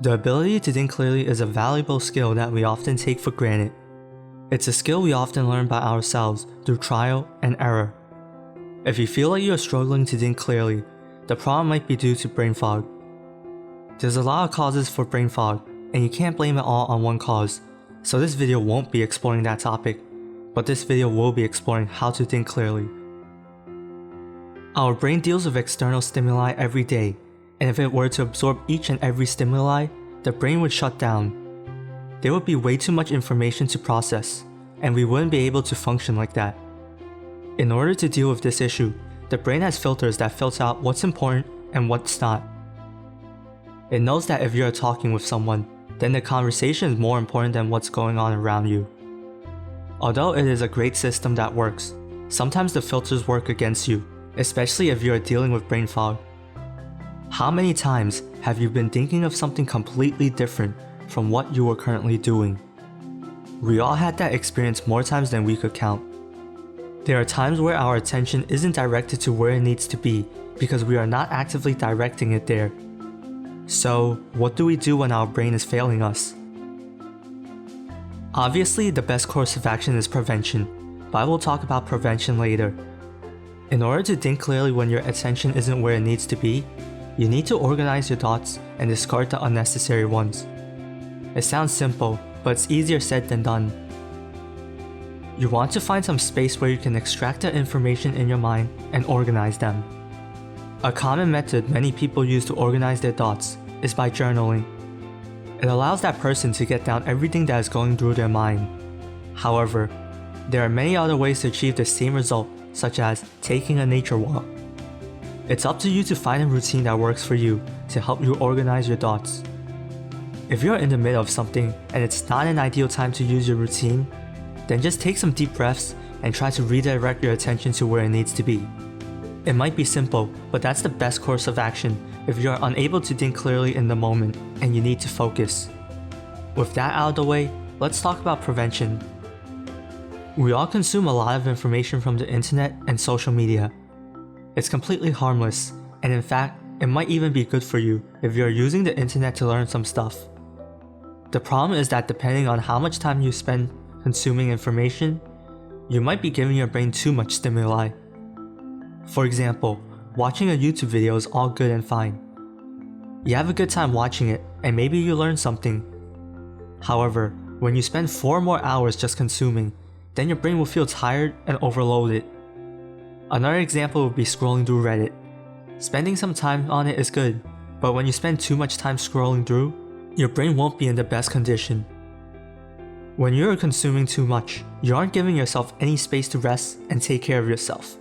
The ability to think clearly is a valuable skill that we often take for granted. It's a skill we often learn by ourselves through trial and error. If you feel like you are struggling to think clearly, the problem might be due to brain fog. There's a lot of causes for brain fog, and you can't blame it all on one cause, so this video won't be exploring that topic, but this video will be exploring how to think clearly. Our brain deals with external stimuli every day, and if it were to absorb each and every stimuli, the brain would shut down. There would be way too much information to process, and we wouldn't be able to function like that. In order to deal with this issue, the brain has filters that filter out what's important and what's not. It knows that if you're talking with someone, then the conversation is more important than what's going on around you. Although it is a great system that works, sometimes the filters work against you, especially if you're dealing with brain fog. How many times have you been thinking of something completely different from what you were currently doing? We all had that experience more times than we could count. There are times where our attention isn't directed to where it needs to be because we are not actively directing it there. So, what do we do when our brain is failing us? Obviously, the best course of action is prevention, but I will talk about prevention later. In order to think clearly when your attention isn't where it needs to be, you need to organize your thoughts and discard the unnecessary ones. It sounds simple, but it's easier said than done. You want to find some space where you can extract the information in your mind and organize them. A common method many people use to organize their thoughts is by journaling. It allows that person to get down everything that is going through their mind. However, there are many other ways to achieve the same result, such as taking a nature walk. It's up to you to find a routine that works for you to help you organize your thoughts. If you're in the middle of something and it's not an ideal time to use your routine, then just take some deep breaths and try to redirect your attention to where it needs to be. It might be simple, but that's the best course of action if you're unable to think clearly in the moment and you need to focus. With that out of the way, let's talk about prevention. We all consume a lot of information from the internet and social media. It's completely harmless, and in fact, it might even be good for you if you're using the internet to learn some stuff. The problem is that depending on how much time you spend consuming information, you might be giving your brain too much stimuli. For example, watching a YouTube video is all good and fine. You have a good time watching it, and maybe you learn something. However, when you spend 4 more hours just consuming, then your brain will feel tired and overloaded. Another example would be scrolling through Reddit. Spending some time on it is good, but when you spend too much time scrolling through, your brain won't be in the best condition. When you're consuming too much, you aren't giving yourself any space to rest and take care of yourself.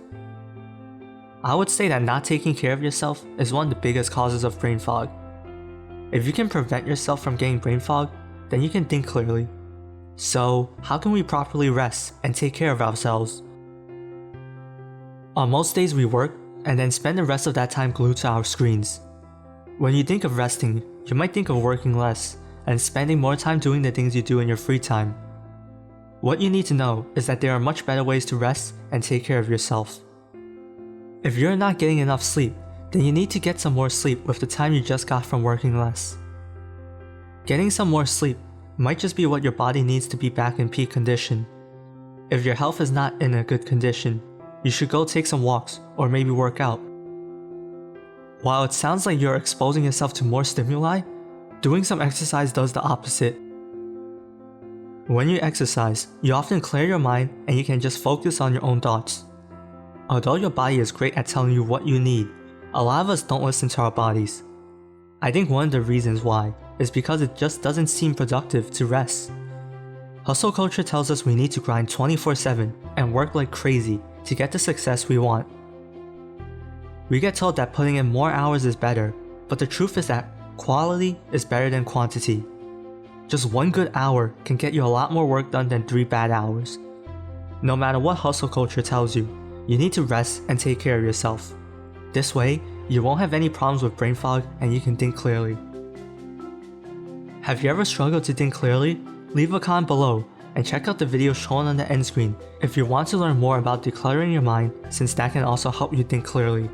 I would say that not taking care of yourself is one of the biggest causes of brain fog. If you can prevent yourself from getting brain fog, then you can think clearly. So, how can we properly rest and take care of ourselves? On most days we work and then spend the rest of that time glued to our screens. When you think of resting, you might think of working less and spending more time doing the things you do in your free time. What you need to know is that there are much better ways to rest and take care of yourself. If you're not getting enough sleep, then you need to get some more sleep with the time you just got from working less. Getting some more sleep might just be what your body needs to be back in peak condition. If your health is not in a good condition, you should go take some walks or maybe work out. While it sounds like you're exposing yourself to more stimuli, doing some exercise does the opposite. When you exercise, you often clear your mind and you can just focus on your own thoughts. Although your body is great at telling you what you need, a lot of us don't listen to our bodies. I think one of the reasons why is because it just doesn't seem productive to rest. Hustle culture tells us we need to grind 24/7 and work like crazy to get the success we want. We get told that putting in more hours is better, but the truth is that quality is better than quantity. Just 1 good hour can get you a lot more work done than 3 bad hours. No matter what hustle culture tells you, you need to rest and take care of yourself. This way, you won't have any problems with brain fog and you can think clearly. Have you ever struggled to think clearly? Leave a comment below and check out the video shown on the end screen if you want to learn more about decluttering your mind, since that can also help you think clearly.